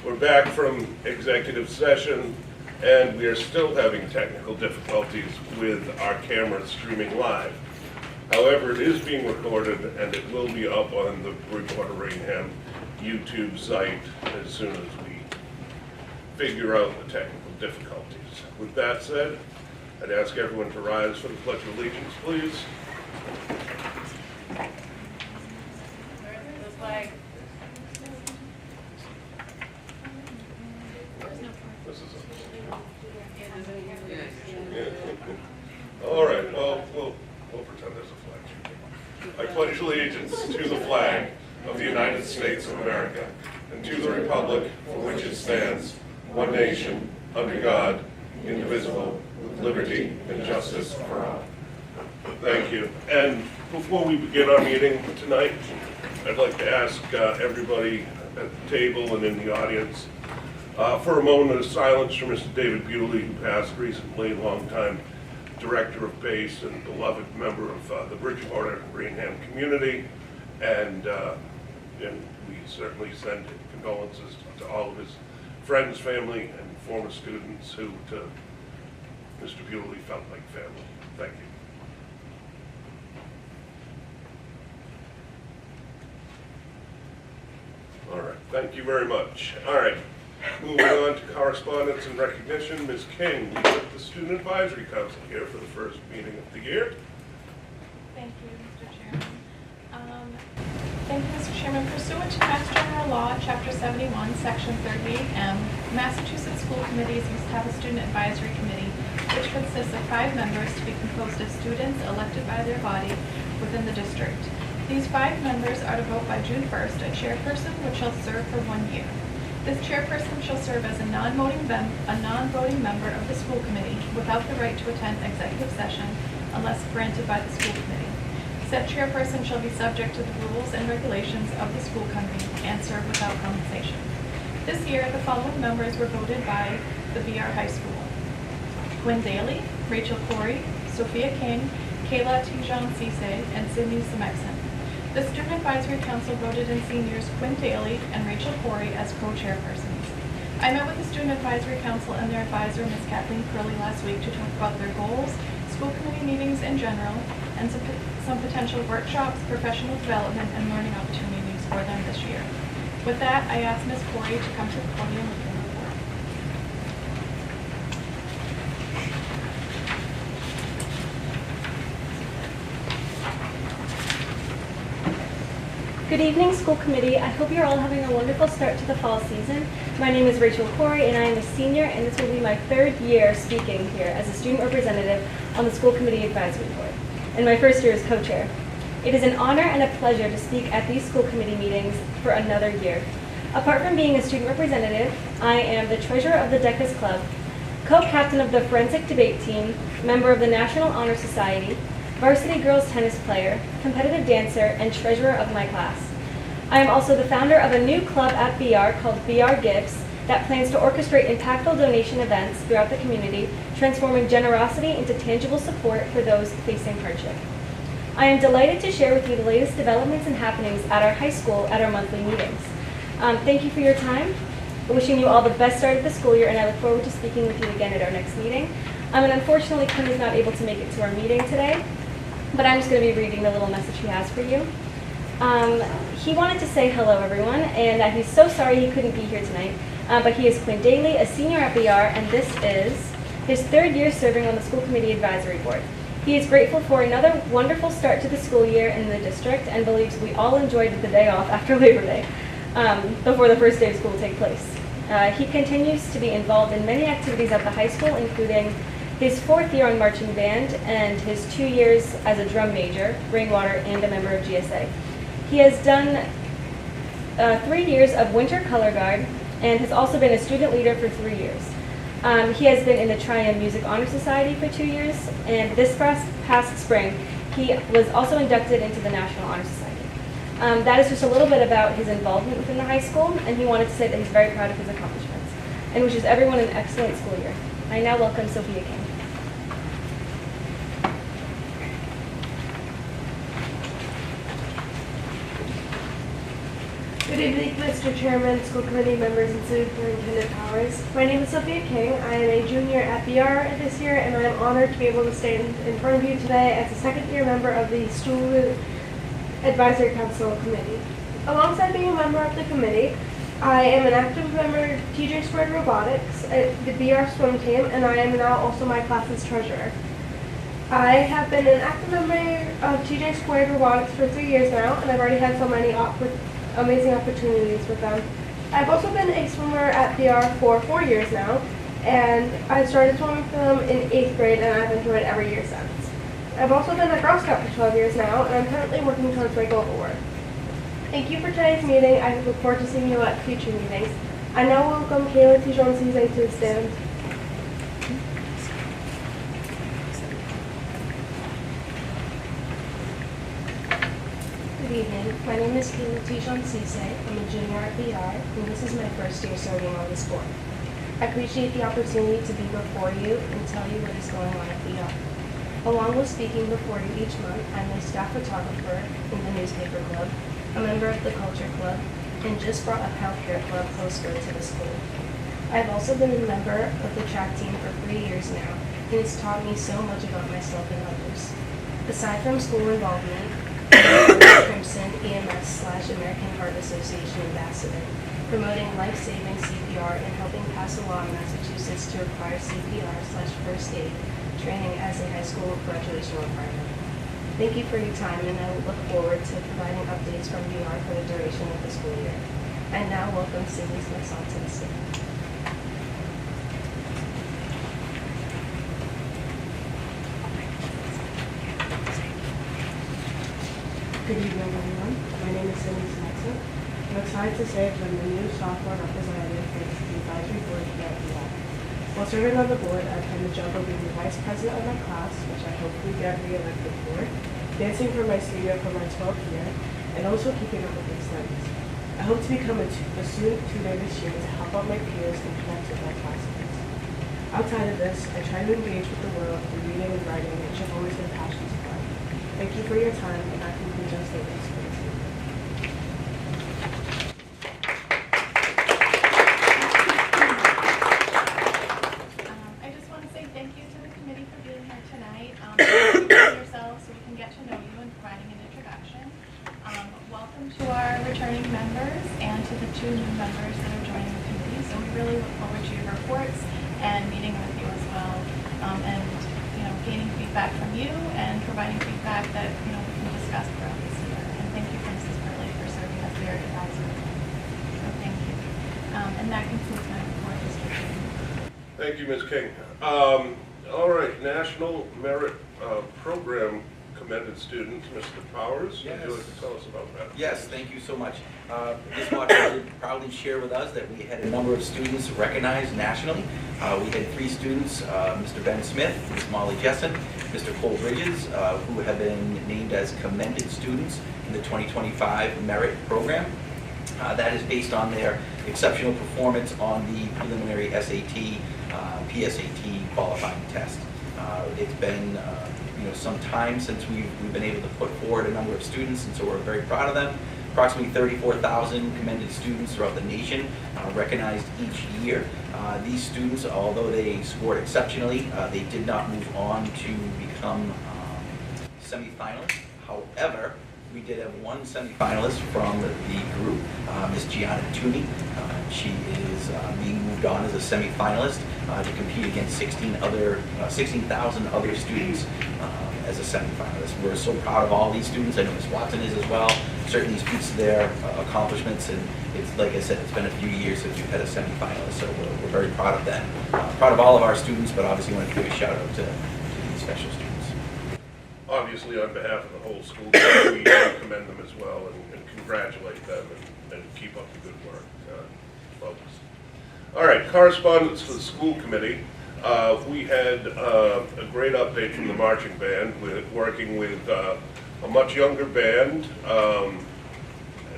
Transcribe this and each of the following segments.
We're back from executive session, and we are still having technical difficulties with our camera streaming live. However, it is being recorded, and it will be up on the Bridgewater Rainham YouTube site as soon as we figure out the technical difficulties. With that said, I'd ask everyone to rise for the Pledge of Allegiance, please. The flag. This is all right. Well, we'll pretend there's a flag. I pledge allegiance to the flag of the United States of America and to the republic for which it stands, one nation, under God, indivisible, with liberty and justice for all. Thank you. And before we begin our meeting tonight, I'd like to ask everybody at the table and in the audience for a moment of silence for Mr. David Bewley, who passed recently, longtime director of base and beloved member of the Bridgewater Rainham community. And we certainly send condolences to all of his friends, family, and former students who, to Mr. Bewley, felt like family. Thank you. All right, thank you very much. All right, moving on to correspondence and recognition. Ms. King, we have the Student Advisory Council here for the first meeting of the year. Thank you, Mr. Chairman. Thank you, Mr. Chairman. Pursuant to Mass General Law, Chapter 71, Section 38M, Massachusetts School Committees must have a Student Advisory Committee, which consists of 5 members to be composed of students elected by their body within the district. These 5 members are to vote by June 1st, a chairperson which shall serve for 1 year. This chairperson shall serve as a non-voting member of the school committee without the right to attend executive session unless granted by the school committee. Said chairperson shall be subject to the rules and regulations of the school committee and serve without compensation. This year, the following members were voted by the VR High School: Quinn Daly, Rachel Corey, Sophia King, Kayla Tijan Cisse, and Sydney Semexon. The Student Advisory Council voted in seniors Quinn Daly and Rachel Corey as co-chairpersons. I met with the Student Advisory Council and their advisor, Ms. Kathleen Curley, last week to talk about their goals, school committee meetings in general, and some potential workshops, professional development, and learning opportunities for them this year. With that, I ask Ms. Corey to come to the podium with the report. Good evening, school committee. I hope you're all having a wonderful start to the fall season. My name is Rachel Corey, and I am a senior, and this will be my 3rd year speaking here as a student representative on the school committee advisory board, and my 1st year as co-chair. It is an honor and a pleasure to speak at these school committee meetings for another year. Apart from being a student representative, I am the treasurer of the Decas Club, co-captain of the forensic debate team, member of the National Honor Society, varsity girls tennis player, competitive dancer, and treasurer of my class. I am also the founder of a new club at BR called BR Gives that plans to orchestrate impactful donation events throughout the community, transforming generosity into tangible support for those facing hardship. I am delighted to share with you the latest developments and happenings at our high school at our monthly meetings. Thank you for your time. Wishing you all the best start of the school year, and I look forward to speaking with you again at our next meeting. And unfortunately, Quinn is not able to make it to our meeting today, but I'm just going to be reading the little message he has for you. He wanted to say hello, everyone, and he's so sorry he couldn't be here tonight, but he is Quinn Daly, a senior at BR, and this is his 3rd year serving on the school committee advisory board. He is grateful for another wonderful start to the school year in the district and believes we all enjoyed the day off after Labor Day before the first day of school take place. He continues to be involved in many activities at the high school, including his 4th year on marching band and his 2 years as a drum major, rainwater, and a member of GSA. He has done 3 years of winter color guard and has also been a student leader for 3 years. He has been in the Triumph Music Honor Society for 2 years, and this past spring, he was also inducted into the National Honor Society. That is just a little bit about his involvement within the high school, and he wanted to say that he's very proud of his accomplishments and wishes everyone an excellent school year. I now welcome Sophia King. Good Good evening, Mr. Chairman, school committee members, and Superintendent Powers. My name is Sophia King. I am a junior at BR this year, and I am honored to be able to stand in front of you today as a second-year member of the Student Advisory Council Committee. Alongside being a member of the committee, I am an active member of TJ Squared Robotics at the BR swim team, and I am now also my class's treasurer. I have been an active member of TJ Squared Robotics for 3 years now, and I've already had so many amazing opportunities with them. I've also been a swimmer at BR for 4 years now, and I started swimming for them in 8th grade, and I've enjoyed every year since. I've also been a Girl Scout for 12 years now, and I'm currently working towards my gold award. Thank you for today's meeting. I look forward to seeing you at future meetings. I now welcome Kayla Tijon-Cisse to the stand. Good evening. My name is Kayla Tijon-Cisse. I'm a junior at BR, and this is my first year serving on this board. I appreciate the opportunity to be before you and tell you what is going on at BR. Along with speaking before you each month, I'm a staff photographer in the newspaper club, a member of the culture club, and just brought a healthcare club poster to the school. I've also been a member of the track team for 3 years now, and it's taught me so much about myself and others. Aside from school involvement, Crimson EMS/American Heart Association ambassador, promoting life-saving CPR and helping pass a law in Massachusetts to require CPR/first aid training as a high school graduation requirement. Thank you for your time, and I look forward to providing updates from BR for the duration of the school year. I now welcome Cindy Smith to the stand. Good evening, everyone. My name is Cindy Smith. I'm excited to say that I'm the new sophomore representative for the advisory board here at BR. While serving on the board, I've had the job of being the vice president of my class, which I hopefully get re-elected for, dancing for my studio for my 12th year, and also keeping up with my studies. I hope to become a student tutor this year to help out my peers and connect with my classmates. Outside of this, I try to engage with the world through reading and writing, which have always been passions of mine. Thank you for your time, and that concludes our statements for this evening. I just want to say thank you to the committee for being here tonight. Introduce yourselves so we can get to know you and providing an introduction. Welcome to our returning members and to the 2 new members that are joining the committee. So we really look forward to your reports and meeting with you as well, and gaining feedback from you and providing feedback that we can discuss throughout this year. And thank you for Mrs. Burley for serving as their advisor. So thank you. And that concludes my report, Mr. Chairman. Thank you, Ms. King. All right, National Merit Program commended students, Mr. Powers. Yes. Would you like to tell us about that? Yes, thank you so much. This watch did proudly share with us that we had a number of students recognized nationally. We had 3 students, Mr. Ben Smith, Ms. Molly Jessen, Mr. Cole Bridges, who have been named as commended students in the 2025 Merit Program. That is based on their exceptional performance on the preliminary SAT, PSAT qualifying test. It's been some time since we've been able to put forward a number of students, and so we're very proud of them. Approximately 34,000 commended students throughout the nation recognized each year. These students, although they scored exceptionally, they did not move on to become semifinalists. However, we did have 1 semifinalist from the group, Ms. Gianna Tooney. She is being moved on as a semifinalist to compete against 16,000 other students as a semifinalist. We're so proud of all these students. I know Ms. Watson is as well. Certainly speaks to their accomplishments, and it's like I said, it's been a few years since we've had a semifinalist, so we're very proud of them. Proud of all of our students, but obviously want to give a shout out to these special students. Obviously, on behalf of the whole school committee, we commend them as well and congratulate them and keep up the good work, folks. All right, correspondence for the school committee. We had a great update from the marching band, working with a much younger band, a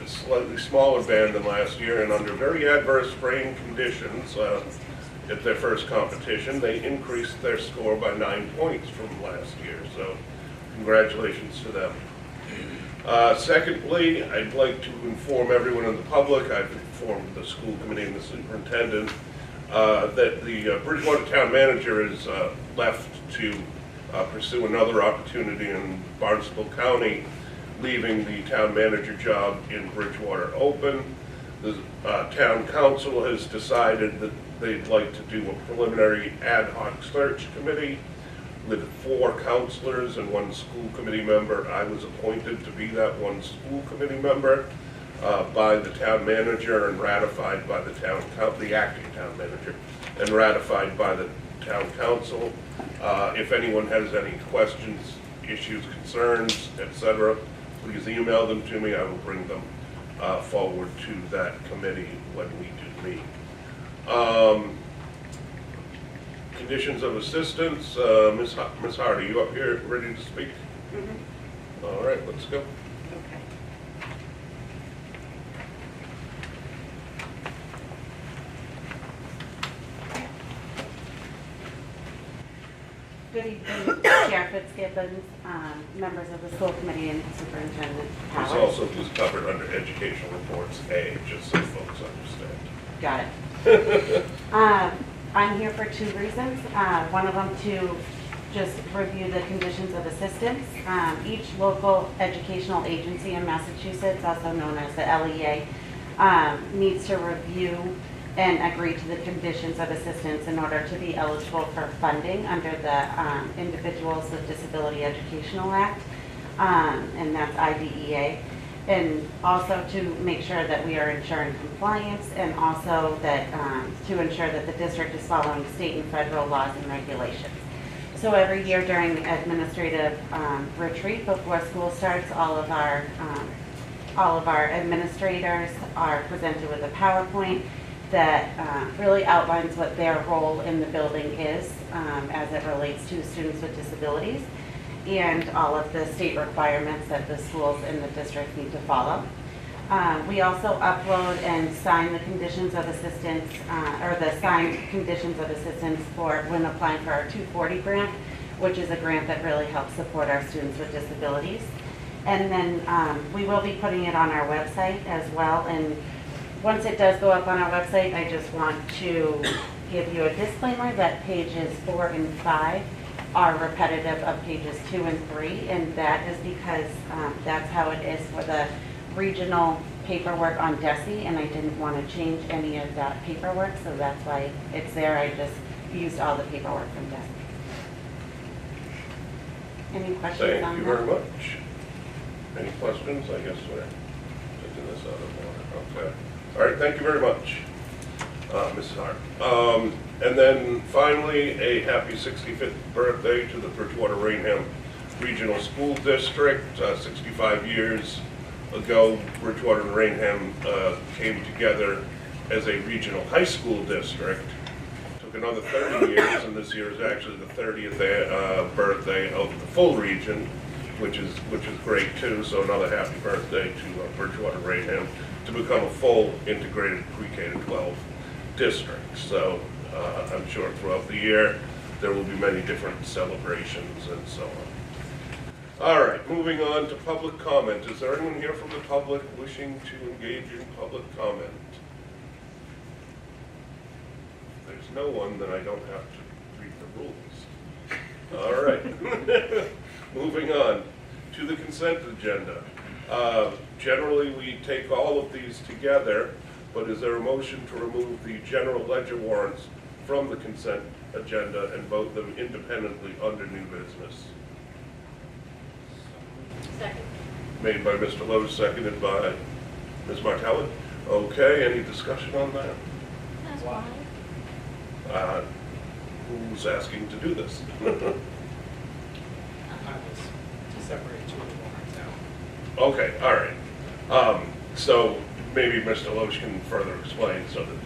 slightly smaller band than last year, and under very adverse rain conditions at their first competition, they increased their score by 9 points from last year. So congratulations to them. Secondly, I'd like to inform everyone in the public, I've informed the school committee and the superintendent, that the Bridgewater town manager is left to pursue another opportunity in Barnstable County, leaving the town manager job in Bridgewater open. The town council has decided that they'd like to do a preliminary ad hoc search committee with 4 counselors and 1 school committee member. I was appointed to be that 1 school committee member by the town manager and ratified by the acting town manager, and ratified by the town council. If anyone has any questions, issues, concerns, etc., please email them to me. I will bring them forward to that committee when we do meet. Conditions of assistance, Ms. Hardy, you up here ready to speak? Mm-hmm. All right, let's go. Good evening, Chair Fitzgibbons, members of the school committee, and Superintendent Powers. This also is covered under educational reports A, just so folks understand. Got it. I'm here for 2 reasons. One of them to just review the conditions of assistance. Each local educational agency in Massachusetts, also known as the LEA, needs to review and agree to the conditions of assistance in order to be eligible for funding under the Individuals with Disability Educational Act, and that's IDEA. And also to make sure that we are ensuring compliance, and also that to ensure that the district is following state and federal laws and regulations. So every year during the administrative retreat before school starts, all of our administrators are presented with a PowerPoint that really outlines what their role in the building is as it relates to students with disabilities, and all of the state requirements that the schools in the district need to follow. We also upload and sign the conditions of assistance, or the signed conditions of assistance for when applying for our 240 grant, which is a grant that really helps support our students with disabilities. And then we will be putting it on our website as well. And once it does go up on our website, I just want to give you a disclaimer that pages 4 and 5 are repetitive of pages 2 and 3, and that is because that's how it is for the regional paperwork on DESE, and I didn't want to change any of that paperwork, so that's why it's there. I just used all the paperwork from DESE. Any questions on that? Thank you very much. Any questions? I guess we're taking this out of order. Okay. All right, thank you very much, Mrs. Hart. And then finally, a happy 65th birthday to the Bridgewater Rainham Regional School District. 65 years ago, Bridgewater and Rainham came together as a regional high school district. Took another 30 years, and this year is actually the 30th birthday of the full region, which is great too. So another happy birthday to Bridgewater Rainham to become a full integrated pre-K to 12 district. So I'm sure throughout the year there will be many different celebrations and so on. All right, moving on to public comment. Is there anyone here from the public wishing to engage in public comment? If there's no one, then I don't have to read the rules. All right. Moving on to the consent agenda. Generally, we take all of these together, but is there a motion to remove the general ledger warrants from the consent agenda and vote them independently under new business? Second. Made by Mr. Lowe, seconded by Ms. Martella. Okay, any discussion on that? That's why. Who's asking to do this? I was to separate 2 of the warrants out. Okay, all right. So maybe Mr. Loesch can further explain so that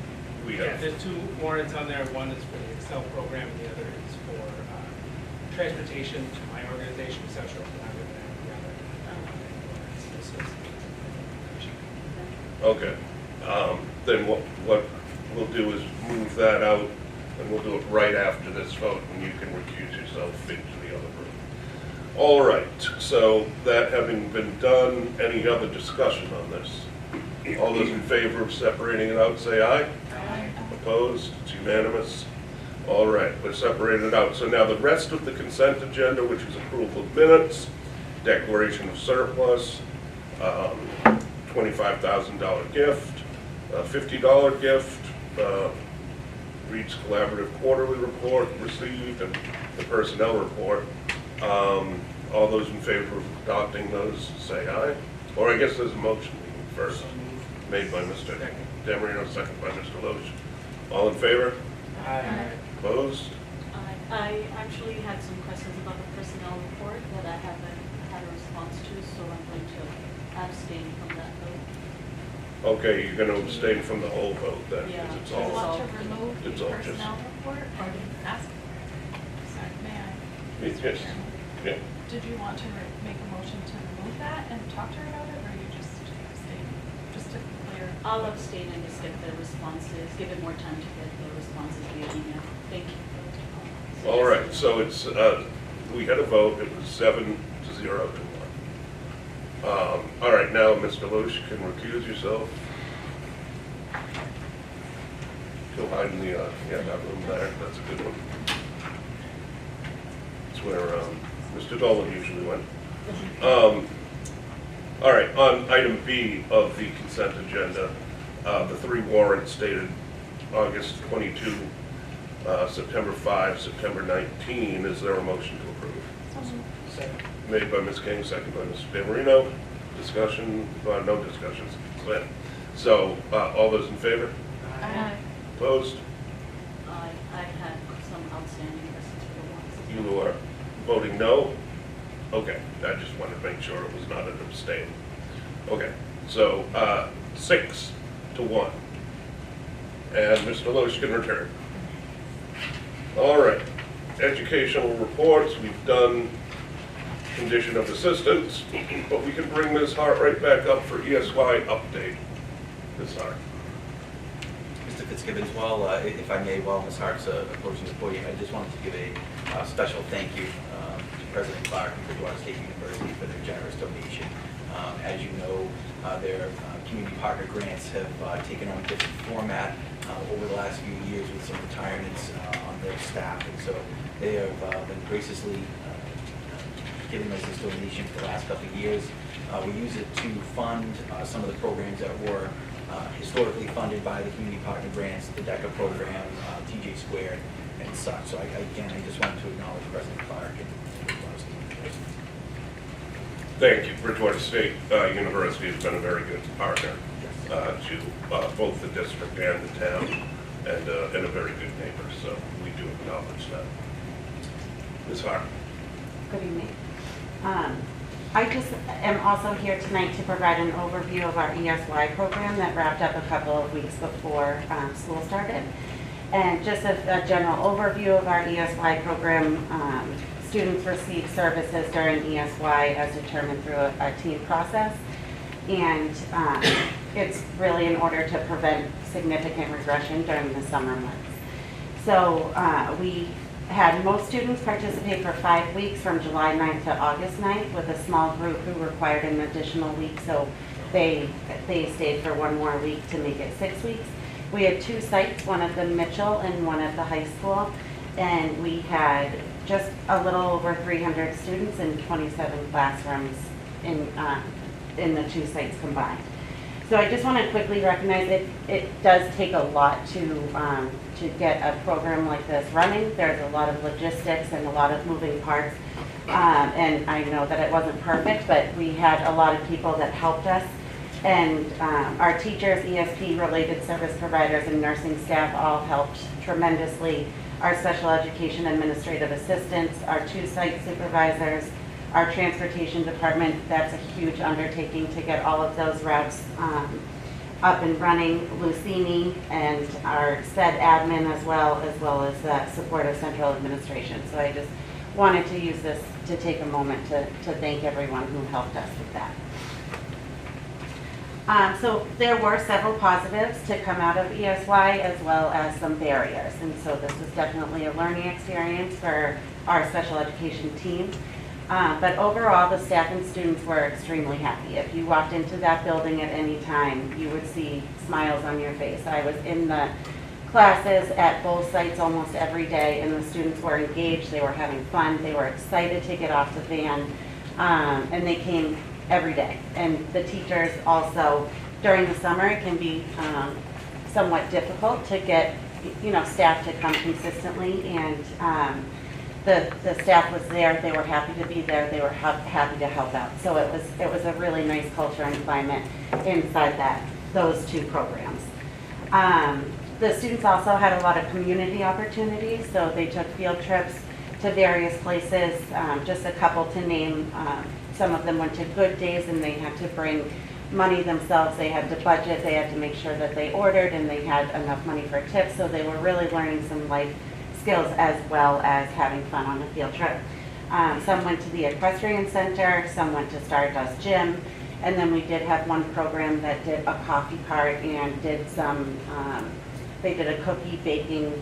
we Yeah, have. there's 2 warrants on there. One is for the Excel program, and the other is for transportation to my organization, Central Collaborative, and the other. Okay. Then what we'll do is move that out, and we'll do it right after this vote, and you can recuse yourself into the other room. All right, so that having been done, any other discussion on this? All those in favor of separating it out, say aye. Aye. Opposed? It's unanimous. All right, we're separating it out. So now the rest of the consent agenda, which is approval of minutes, declaration of surplus, $25,000 gift, $50 gift, Reed's Collaborative Quarterly Report received, and the personnel report. All those in favor of adopting those, say aye. Or I guess there's a motion first, made by Mr. Demarino, second by Mr. Loesch. All in favor? Aye. Opposed? I actually had some questions about the personnel report that I haven't had a response to, so I'm going to abstain from that vote. Okay, you're going to abstain from the whole vote then, Yeah. because it's Do you all, want to remove the it's all just- personnel report or ask? Sorry, may I? Yes. Mr. Chairman? Yeah. Did you want to make a motion to remove that and talk to her about it, or you just abstain? Just to clear. I'll abstain and just get the responses, give it more time to get the responses via email. Thank you. All right, so it's, we had a vote, it was 7-0 to 1. All right, now, Mr. Loesch, you can recuse yourself. Go hide in the, yeah, that room there, that's a good one. It's where Mr. Dolan usually went. All right, on item B of the consent agenda, the 3 warrants dated August 22, September 5, September 19, is there a motion to approve? Second. Made by Ms. King, second by Mr. DeMarino. Discussion, no discussions. So, all those in favor? Aye. Opposed? I had some outstanding questions for the ones. You are voting no? Okay, I just wanted to make sure it was not an abstain. Okay, so 6 to 1. And Mr. Loesch can return. All right, educational reports, we've done condition of assistance, but we can bring Ms. Hart right back up for ESY update. Ms. Hart. Mr. Fitzgibbons, if I may, while Ms. Hart's approaching the podium, I just wanted to give a special thank you to President Clark and Bridgewater State University for their generous donation. As you know, their community partner grants have taken on a different format over the last few years with some retirements on their staff, and so they have been graciously giving us this donation for the last couple of years. We use it to fund some of the programs that were historically funded by the community partner grants, the DECA program, TJ Squared, and such. So again, I just wanted to acknowledge President Clark and Bridgewater State University. Thank you. Bridgewater State University has been a very good partner to both the district and the town, and a very good neighbor, so we do acknowledge that. Ms. Hart. Good evening. I just am also here tonight to provide an overview of our ESY program that wrapped up a couple of weeks before school started. And just a general overview of our ESY program, students receive services during ESY as determined through a team process. And it's really in order to prevent significant regression during the summer months. So we had most students participate for 5 weeks from July 9th to August 9th, with a small group who required an additional week, so they stayed for 1 more week to make it 6 weeks. We had 2 sites, one at the Mitchell and one at the high school, and we had just a little over 300 students in 27 classrooms in the 2 sites combined. So I just want to quickly recognize it does take a lot to get a program like this running. There's a lot of logistics and a lot of moving parts. And I know that it wasn't perfect, but we had a lot of people that helped us. And our teachers, ESP-related service providers, and nursing staff all helped tremendously. Our special education administrative assistants, our 2 site supervisors, our transportation department, that's a huge undertaking to get all of those routes up and running. Lucini and our SPED admin as well as the support of central administration. So I just wanted to use this to take a moment to thank everyone who helped us with that. So there were several positives to come out of ESY as well as some barriers. And so this was definitely a learning experience for our special education team. But overall, the staff and students were extremely happy. If you walked into that building at any time, you would see smiles on your face. I was in the classes at both sites almost every day, and the students were engaged, they were having fun, they were excited to get off the van, and they came every day. And the teachers also, during the summer, it can be somewhat difficult to get staff to come consistently, and the staff was there, they were happy to be there, they were happy to help out. So it was a really nice culture and climate inside those two programs. The students also had a lot of community opportunities, so they took field trips to various places. Just a couple to name, some of them went to Good Days and they had to bring money themselves. They had to budget, they had to make sure that they ordered and they had enough money for tips, so they were really learning some life skills as well as having fun on the field trip. Some went to the Equestrian Center, some went to Stardust Gym, and then we did have one program that did a coffee cart and did some, they did a cookie baking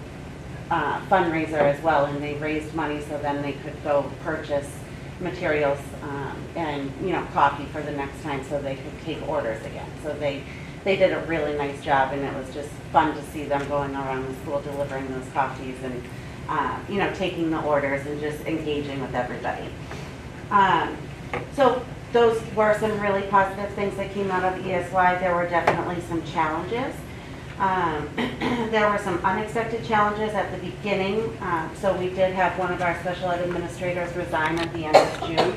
fundraiser as well, and they raised money so then they could go purchase materials and coffee for the next time so they could take orders again. So they did a really nice job, and it was just fun to see them going around the school delivering those coffees and taking the orders and just engaging with everybody. So those were some really positive things that came out of ESY. There were definitely some challenges. There were some unexpected challenges at the beginning. So we did have one of our special ed administrators resign at the end of June,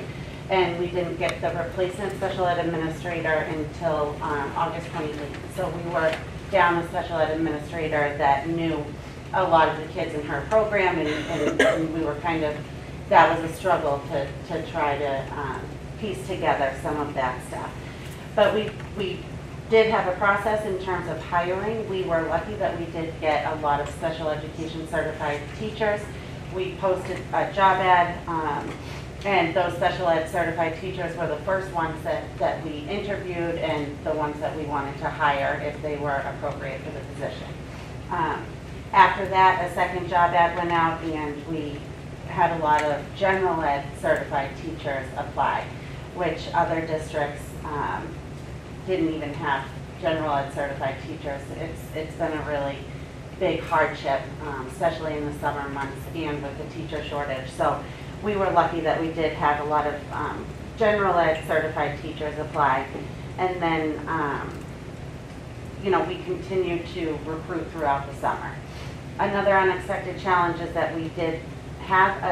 and we didn't get the replacement special ed administrator until August 28th. So we were down a special ed administrator that knew a lot of the kids in her program, and we were that was a struggle to try to piece together some of that stuff. But we did have a process in terms of hiring. We were lucky that we did get a lot of special education certified teachers. We posted a job ad, and those special ed certified teachers were the first ones that we interviewed and the ones that we wanted to hire if they were appropriate for the position. After that, a second job ad went out, and we had a lot of general ed certified teachers apply, which other districts didn't even have general ed certified teachers. It's been a really big hardship, especially in the summer months and with the teacher shortage. So we were lucky that we did have a lot of general ed certified teachers apply. And then, we continued to recruit throughout the summer. Another unexpected challenge is that we did have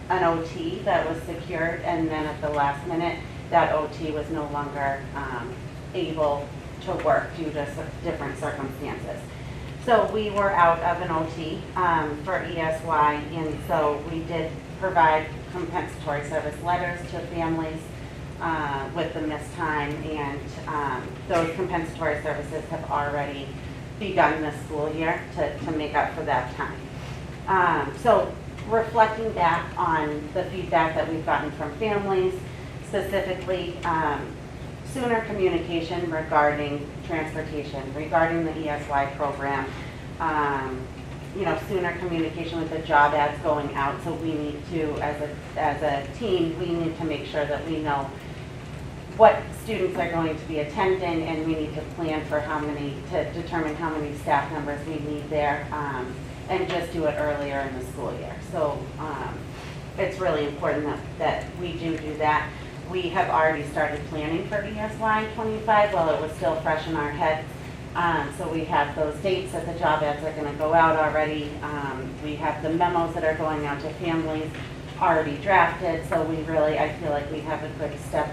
an OT that was secured, and then at the last minute, that OT was no longer able to work due to different circumstances. So we were out of an OT for ESY, and so we did provide compensatory service letters to families with the missed time, and those compensatory services have already begun this school year to make up for that time. So reflecting back on the feedback that we've gotten from families, specifically sooner communication regarding transportation, regarding the ESY program, sooner communication with the job ads going out. So we need to, as a team, we need to make sure that we know what students are going to be attending, and we need to plan for to determine how many staff members we need there, and just do it earlier in the school year. So it's really important that we do that. We have already started planning for ESY 25 while it was still fresh in our heads. So we have those dates that the job ads are going to go out already. We have the memos that are going out to families already drafted. So I feel like we have a good step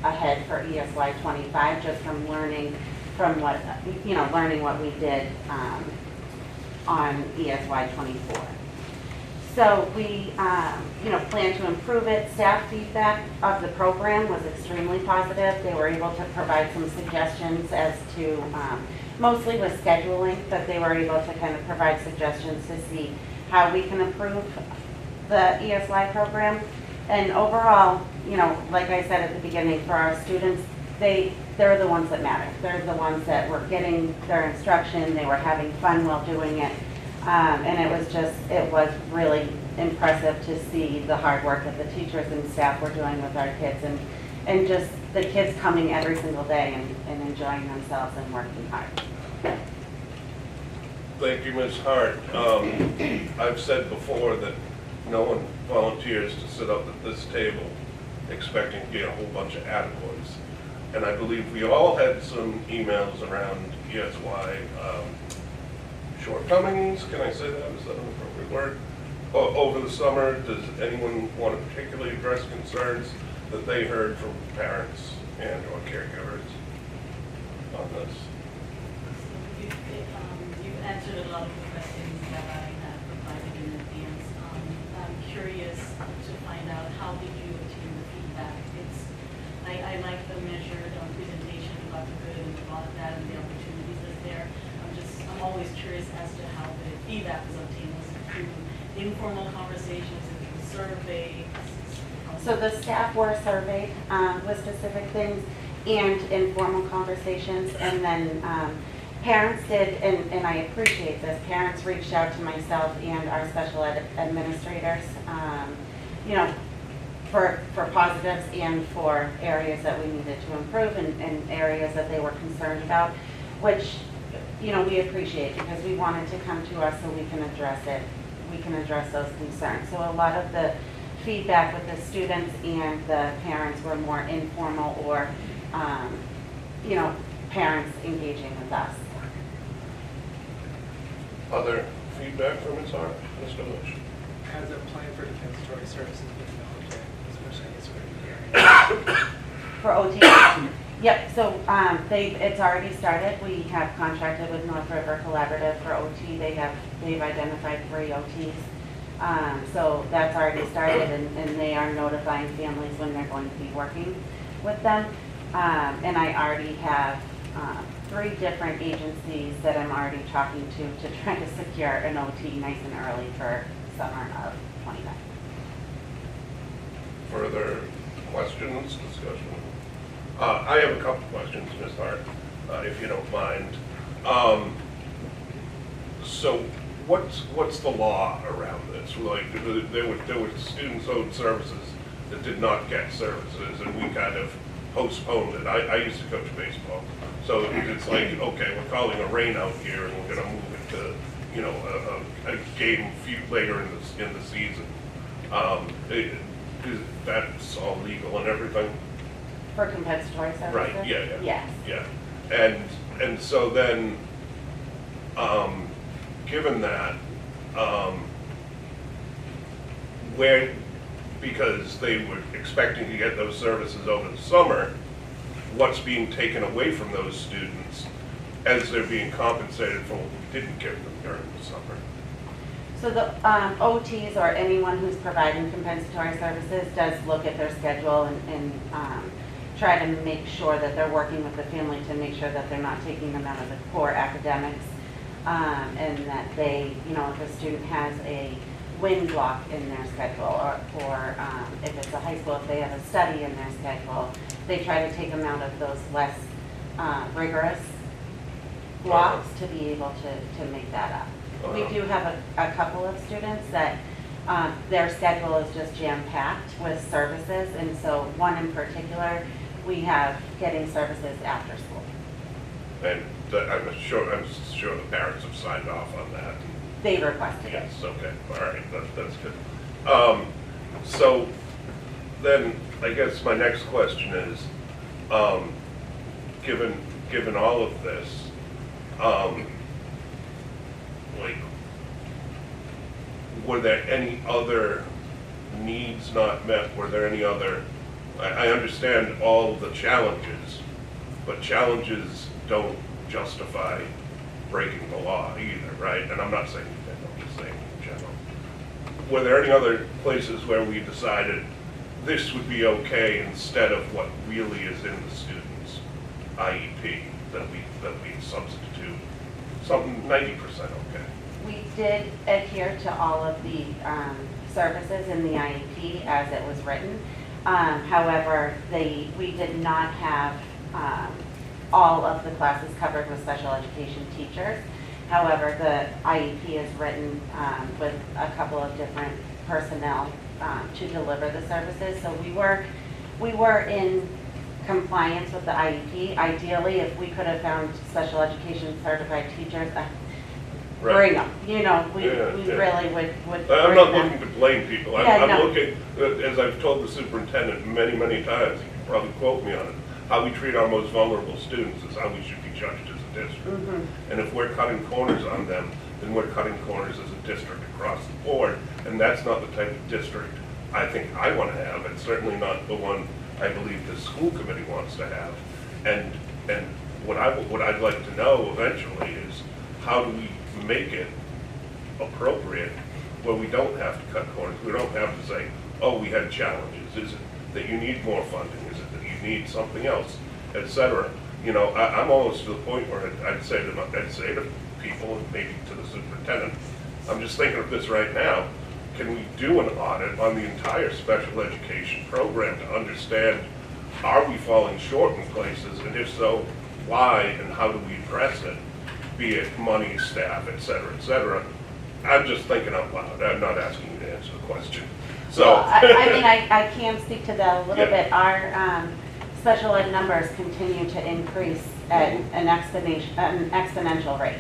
ahead for ESY 25 just from learning what we did on ESY 24. So we, plan to improve it. Staff feedback of the program was extremely positive. They were able to provide some suggestions as to, mostly with scheduling, but they were able to kind of provide suggestions to see how we can improve the ESY program. And overall, like I said at the beginning, for our students, they're the ones that matter. They're the ones that were getting their instruction. They were having fun while doing it. And it was really impressive to see the hard work that the teachers and staff were doing with our kids, and just the kids coming every single day and enjoying themselves and working hard. Thank you, Ms. Hart. I've said before that no one volunteers to sit up at this table expecting to get a whole bunch of attaboys. And I believe we all had some emails around ESY shortcomings, can I say that? Is that an appropriate word? Over the summer, does anyone want to particularly address concerns that they heard from parents and or caregivers on this? You've answered a lot of the questions that I had provided in advance. I'm curious to find out, how did you obtain the feedback? I like the measured presentation about the good and the bad and the opportunities that's there. I'm always curious as to how the feedback was obtained. Was it through informal conversations, through survey? So the staff were surveyed with specific things and informal conversations, and then parents did, and I appreciate this, parents reached out to myself and our special ed administrators, you know, for positives and for areas that we needed to improve and areas that they were concerned about, which, you know, we appreciate because we wanted to come to us so we can address it. We can address those concerns. So a lot of the feedback with the students and the parents were more informal or, you know, parents engaging with us. Other feedback from Ms. Hart? Mr. Bush? Has a plan for compensatory services been developed yet, especially in this area? For OT? Yep, so it's already started. We have contracted with North River Collaborative for OT. They've identified 3 OTs. So that's already started, and they are notifying families when they're going to be working with them. And I already have 3 different agencies that I'm already talking to try to secure an OT nice and early for summer of 29. Further questions, discussion? I have a couple questions, Ms. Hart, if you don't mind. So what's the law around this? Like, there were students owed services that did not get services, and we kind of postponed it. I used to coach baseball, so it's like, okay, we're calling a rain out here, and we're going to move it to, you know, a game later in the season. That's all legal and everything. For compensatory services? Right, yeah. Yes. Yeah, and so then, given that, because they were expecting to get those services over the summer, what's being taken away from those students as they're being compensated for what we didn't give them during the summer? So the OTs or anyone who's providing compensatory services does look at their schedule and try to make sure that they're working with the family to make sure that they're not taking them out of the core academics, and that they, you know, if a student has a wind block in their schedule, or if it's a high school, if they have a study in their schedule, they try to take them out of those less rigorous blocks to be able to make that up. We do have a couple of students that their schedule is just jam-packed with services, and so one in particular, we have getting services after school. And I'm sure the parents have signed off on that. They requested it. Yes, okay, all right, that's good. So then, I guess my next question is, given all of this, like, were there any other needs not met? Were there any other, I understand all the challenges, but challenges don't justify breaking the law either, right? And I'm not saying that, I'm just saying in general. Were there any other places where we decided this would be okay instead of what really is in the student's IEP that we substitute something 90% okay? We did adhere to all of the services in the IEP as it was written. However, we did not have all of the classes covered with special education teachers. However, the IEP is written with a couple of different personnel to deliver the services. So we were in compliance with the IEP. Ideally, if we could have found special education certified teachers, bring them. You know, we really would I'm bring not them. looking to blame people. Yeah, I'm no. looking, as I've told the superintendent many, many times, you can probably quote me on it, how we treat our most vulnerable students is how we should be judged as a district. Mm-hmm. And if we're cutting corners on them, then we're cutting corners as a district across the board, and that's not the type of district I think I want to have, and certainly not the one I believe the school committee wants to have. And what I'd like to know eventually is, how do we make it appropriate where we don't have to cut corners? We don't have to say, oh, we had challenges. Is it that you need more funding? Is it that you need something else, et cetera? You know, I'm almost to the point where I'd say to people, and maybe to the superintendent, I'm just thinking of this right now, can we do an audit on the entire special education program to understand, are we falling short in places, and if so, why, and how do we address it, be it money, staff, et cetera, I'm just thinking out loud. I'm not asking you to answer the question. So, Well, I mean, I can speak to that a little Yeah. bit. Our special ed numbers continue to increase at an exponential rate.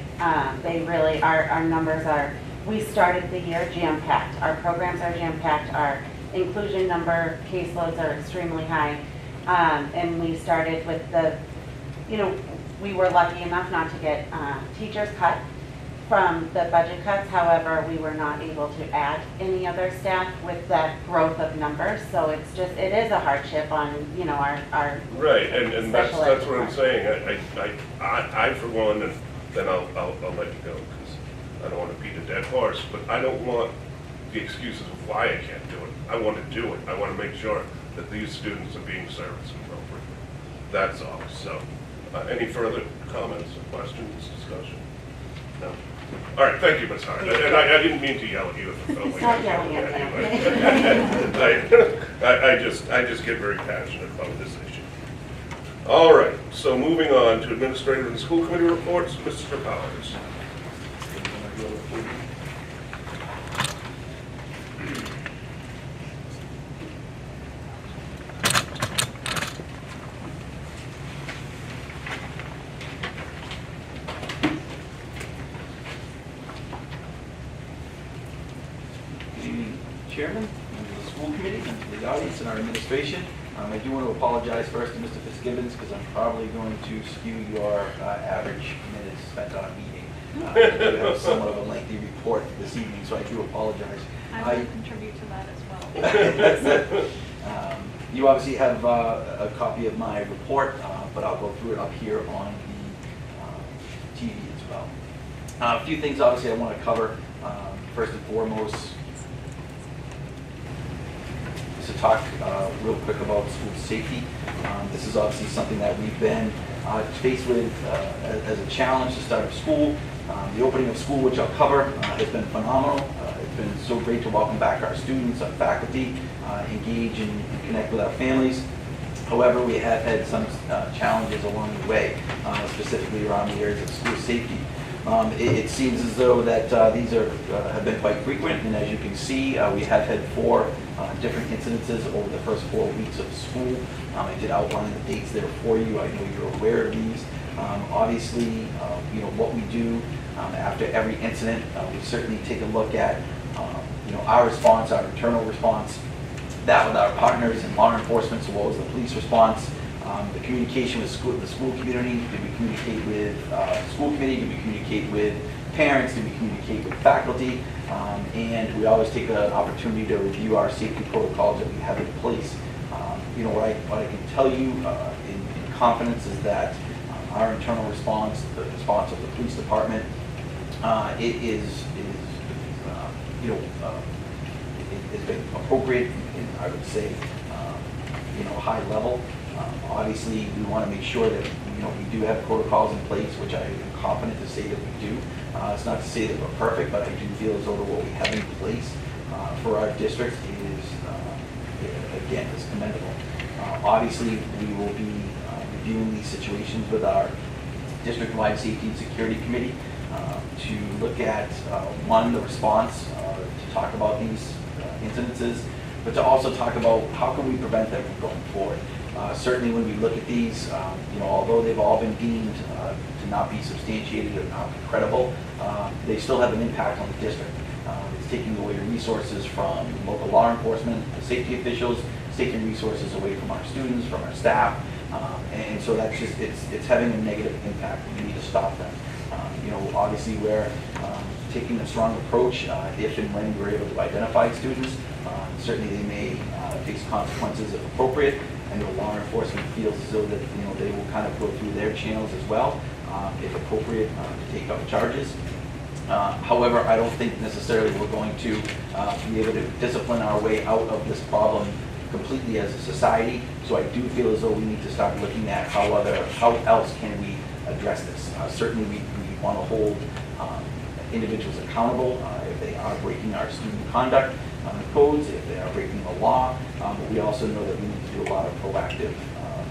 They really, our numbers are, we started the year jam-packed. Our programs are jam-packed. Our inclusion number, caseloads are extremely high. And we started with we were lucky enough not to get teachers cut from the budget cuts. However, we were not able to add any other staff with that growth of numbers. So it is a hardship on, our right, and that's special ed what I'm department. saying. I for one, and then I'll let you go, because I don't want to beat a dead horse, but I don't want the excuses of why I can't do it. I want to do it. I want to make sure that these students are being serviced appropriately. That's all. So, any further comments or questions, discussion? No? All right, thank you, Ms. Hart. And I didn't mean to yell at you if it felt like He's not I yelling was at you. I just get very passionate about this issue. All right, so moving on to administrative and school committee reports, Mr. Powers. Good evening, Chairman, members of the school committee, members of the audience, and our administration. I do want to apologize first to Mr. Fitzgibbons, because I'm probably going to skew your average minutes spent on a meeting. I do have somewhat of a lengthy report this evening, so I do apologize. I will contribute to that as well. You obviously have a copy of my report, but I'll go through it up here on the TV as well. A few things obviously I want to cover. First and foremost, is to talk real quick about school safety. This is obviously something that we've been faced with as a challenge to start of school. The opening of school, which I'll cover, has been phenomenal. It's been so great to welcome back our students, our faculty, engage and connect with our families. However, we have had some challenges along the way, specifically around the areas of school safety. It seems as though that these have been quite frequent, and as you can see, we have had 4 different incidences over the first 4 weeks of school. I did outline the dates there for you. I know you're aware of these. Obviously, what we do after every incident, we certainly take a look at our response, our internal response, that with our partners in law enforcement, as well as the police response. The communication with the school community. Did we communicate with school committee? Did we communicate with parents? Did we communicate with faculty? And we always take an opportunity to review our safety protocols that we have in place. What I can tell you in confidence is that our internal response, the response of the police department, it's been appropriate and I would say, high level. Obviously, we want to make sure that we do have protocols in place, which I am confident to say that we do. It's not to say that we're perfect, but I do feel as though what we have in place for our district is commendable. Obviously, we will be reviewing these situations with our district-wide safety and security committee. to look at, one, the response, to talk about these incidences, but to also talk about how can we prevent them from going forward. Certainly when we look at these, although they've all been deemed to not be substantiated or not credible, they still have an impact on the district. It's taking away resources from local law enforcement, the safety officials, it's taking resources away from our students, from our staff, and so that's just, it's having a negative impact. We need to stop them. Obviously we're taking a strong approach if and when we're able to identify students. Certainly they may face consequences if appropriate. I know law enforcement feels as though that they will kind of go through their channels as well, if appropriate, to take up charges. However, I don't think necessarily we're going to be able to discipline our way out of this problem completely as a society. So I do feel as though we need to start looking at how else can we address this. Certainly we want to hold individuals accountable if they are breaking our student conduct codes, if they are breaking the law, but we also know that we need to do a lot of proactive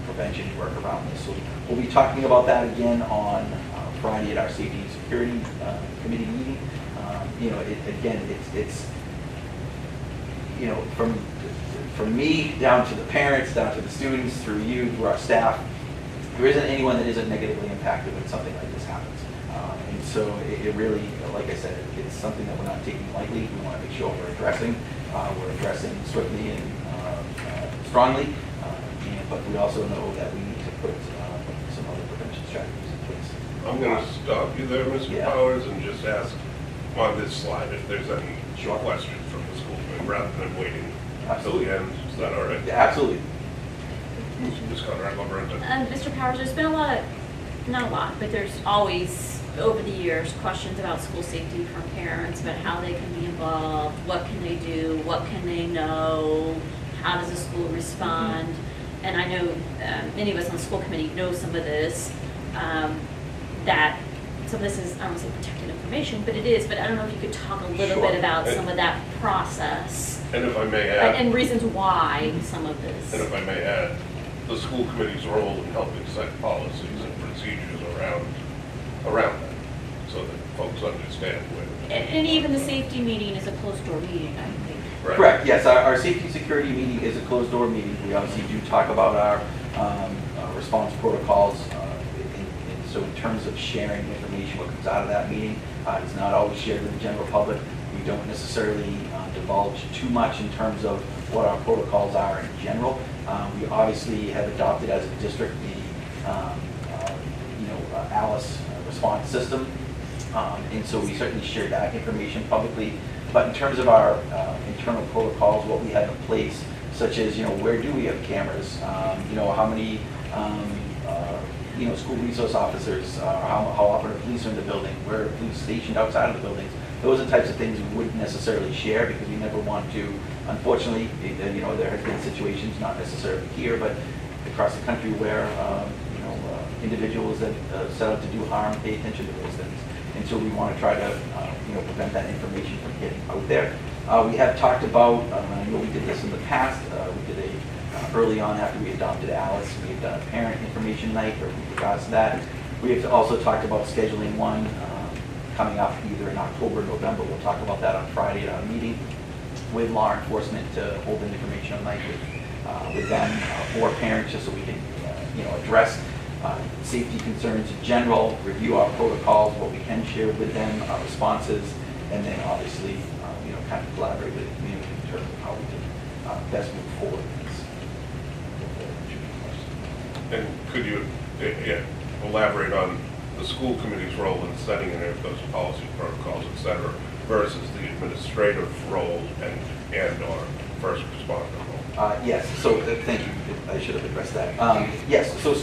prevention work around this. So we'll be talking about that again on Friday at our Safety and Security Committee meeting. It's from me down to the parents, down to the students, through you, through our staff, there isn't anyone that isn't negatively impacted when something like this happens. And so it really, like I said, it's something that we're not taking lightly. We want to make sure we're addressing swiftly and strongly, but we also know that we need to put some other prevention strategies in place. I'm going to stop you there, Mr. Powers, and just ask on this slide if there's any questions from the school committee rather than waiting until the end. Is that all right? Yeah, absolutely. Ms. Conrad Labrenta. Mr. Powers, there's been not a lot, but there's always, over the years, questions about school safety from parents, about how they can be involved, what can they do, what can they know, how does the school respond. And I know many of us on the school committee know some of this, that some of this is, I don't want to say protected information, but it is, but I don't know if you could talk a little bit about some of that process. And if I may add. And reasons why some of this. And if I may add, the school committee's role in helping set policies and procedures around that, so that folks understand when. And even the safety meeting is a closed-door meeting, I think. Right. Correct, yes, our safety and security meeting is a closed-door meeting. We obviously do talk about our response protocols. So in terms of sharing information, what comes out of that meeting, it's not always shared with the general public. We don't necessarily divulge too much in terms of what our protocols are in general. We obviously have adopted as a district the ALICE response system, and so we certainly share that information publicly. But in terms of our internal protocols, what we have in place, such as where do we have cameras, how many school resource officers, how often are police in the building, where are police stationed outside of the buildings. Those are the types of things we wouldn't necessarily share because we never want to, unfortunately, there has been situations, not necessarily here, but across the country where, individuals that set out to do harm pay attention to those things. And so we want to try to, prevent that information from getting out there. We have talked about, I know we did this in the past, we did early on after we adopted Alice, we have done a parent information night or with regards to that. We have also talked about scheduling one coming up either in October or November. We'll talk about that on Friday at our meeting with law enforcement to hold an information night with them or parents, just so we can address safety concerns in general, review our protocols, what we can share with them, our responses, and then obviously kind of collaborate with the community in terms of how we can best move forward. And could you elaborate on the school committee's role in setting any of those policy protocols, et cetera, versus the administrative role and/or first responder role? Yes, so thank you. I should have addressed that. Yes, so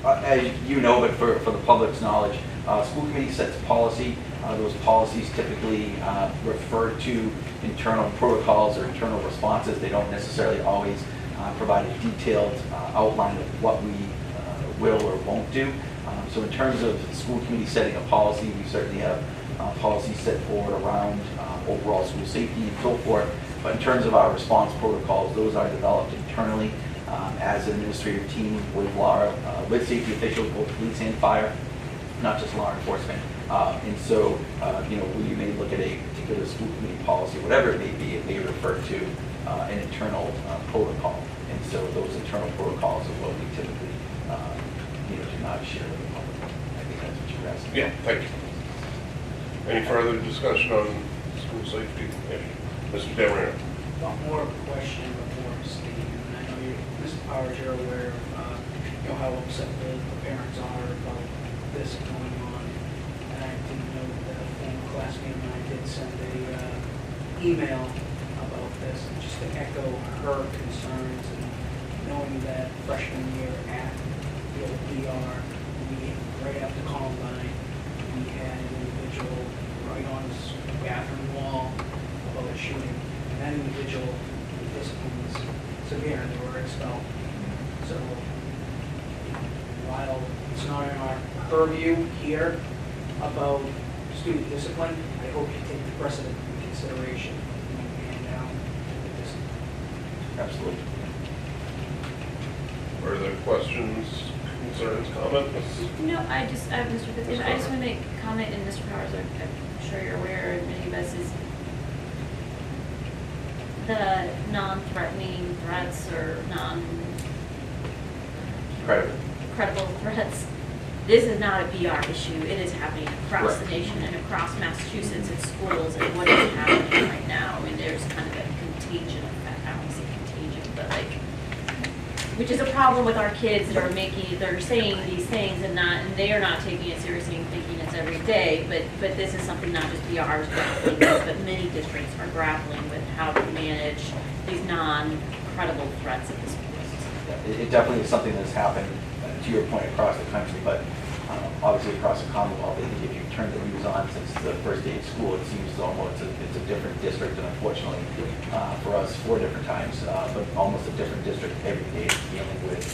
as you know, but for the public's knowledge, school committee sets policy. Those policies typically refer to internal protocols or internal responses. They don't necessarily always provide a detailed outline of what we will or won't do. So in terms of the school committee setting a policy, we certainly have policies set forward around overall school safety and so forth. But in terms of our response protocols, those are developed internally as an administrative team with safety officials, both police and fire, not just law enforcement. And so, you may look at a particular school committee policy, whatever it may be, it may refer to an internal protocol. And so those internal protocols are what we typically, do not share with the public. I think that's what you're asking. Yeah, thank you. Any further discussion on school safety? Mr. Demarino. Not more of a question, but more of a statement. And I know you, Mr. Powers, you're aware of, how upset the parents are about this going on. And I did know that a former classmate and I did send a email about this, just to echo her concerns and knowing that freshman year at the old BR, right after Columbine, we had an individual right on his bathroom wall about a shooting. And that individual, the discipline was severe and they were expelled. So while it's not in our purview here about student discipline, I hope you take the precedent into consideration when you hand down the discipline. Absolutely. Further questions, concerns, comments? No, I just want to make a comment, and Mr. Powers, I'm sure you're aware, and many of us, is the non-threatening threats or credible threats. This is not a BR issue. It is happening across the nation and across Massachusetts in schools, and what is happening right now. And there's kind of a contagion effect. I don't want to say contagion, but which is a problem with our kids that they're saying these things and they are not taking it seriously and thinking it's every day. But this is something not just BR is grappling with, but many districts are grappling with how to manage these non-credible threats at the schools. Yeah, it definitely is something that's happened, to your point, across the country, but obviously across the Commonwealth. I think if you turn the news on since the first day of school, it seems almost it's a different district, and unfortunately for us, 4 different times, but almost a different district every day dealing with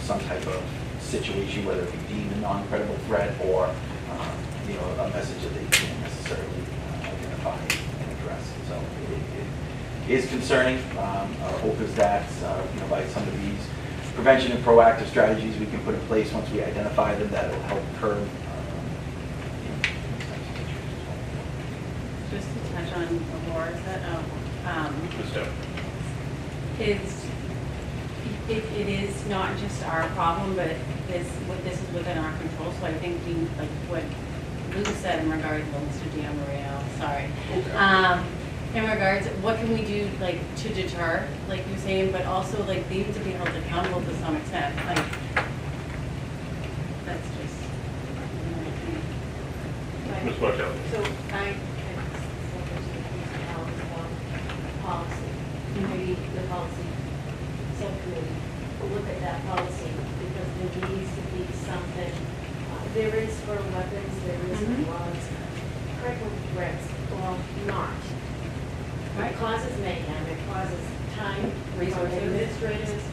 some type of situation, whether it be deemed a non-credible threat or a message that they can't necessarily identify and address. So it is concerning. Our hope is that by some of these prevention and proactive strategies we can put in place once we identify them, that will help curb Just to touch on more, it is not just our problem, but this is within our control. So I think like what Lou said in regards to Mr. DiAmario, sorry. Okay. In regards, what can we do to deter, like you're saying, but also they need to be held accountable to some extent. That's just. Ms. Martelli. So I policy, maybe the policy subcommittee will look at that policy because there needs to be something. There is for weapons, there is for drugs, critical threats, or not. It causes mayhem, it causes time, resources, administrators,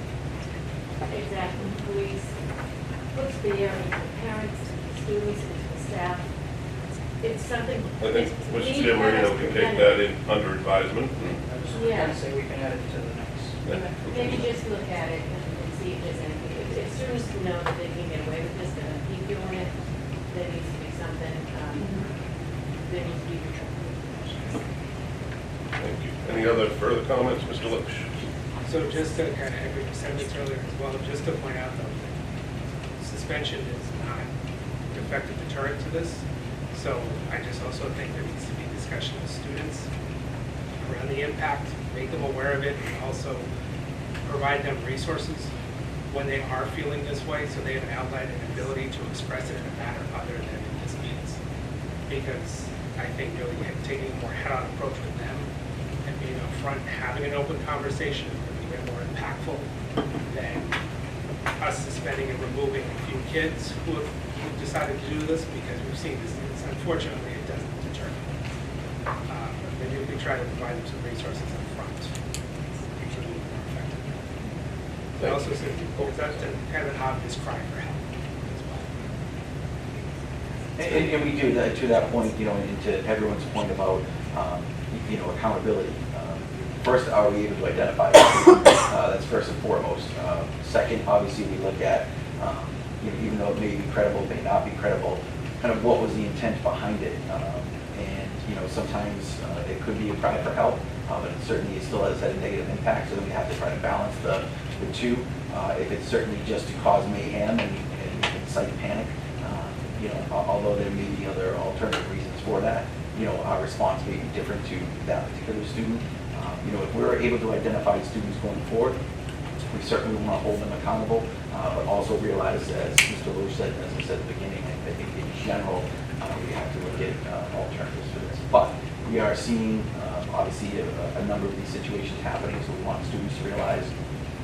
exactly, police, puts fear into the parents, into the students, into the staff. It's something. I think Mr. DiAmario can take that in under advisement. I was going to say we can add it to the next. Maybe just look at it and see if there's anything. If students know that they can get away with this, they're going to keep doing it, there needs to be something, there needs to be repercussions. Thank you. Any other further comments, Mr. Lipsch? So just to kind of echo your sentiments earlier as well, just to point out though, that suspension is not an effective deterrent to this. So I just also think there needs to be discussion with students around the impact, make them aware of it, and also provide them resources when they are feeling this way, so they have an outlet and ability to express it in a manner other than in this means. Because I think really taking a more head-on approach with them and being upfront, having an open conversation would be way more impactful than us suspending and removing a few kids who have decided to do this, because we've seen this. Unfortunately, it doesn't deter them. Maybe if we try to provide them some resources up front, it can be more effective. I also think that's kind of an obvious cry for help as well. And we do that, to that point, and to everyone's point about accountability. First, are we able to identify it? That's first and foremost. Second, obviously, we look at even though it may be credible, may not be credible, kind of what was the intent behind it. And, sometimes it could be a cry for help, but it certainly still has had a negative impact, so then we have to try to balance the two. If it's certainly just to cause mayhem and incite panic, although there may be other alternative reasons for that, our response may be different to that particular student. If we're able to identify students going forward, we certainly want to hold them accountable, but also realize, as Mr. Lewis said, as I said at the beginning, I think in general, we have to look at alternatives for this. But we are seeing, obviously, a number of these situations happening, so we want students to realize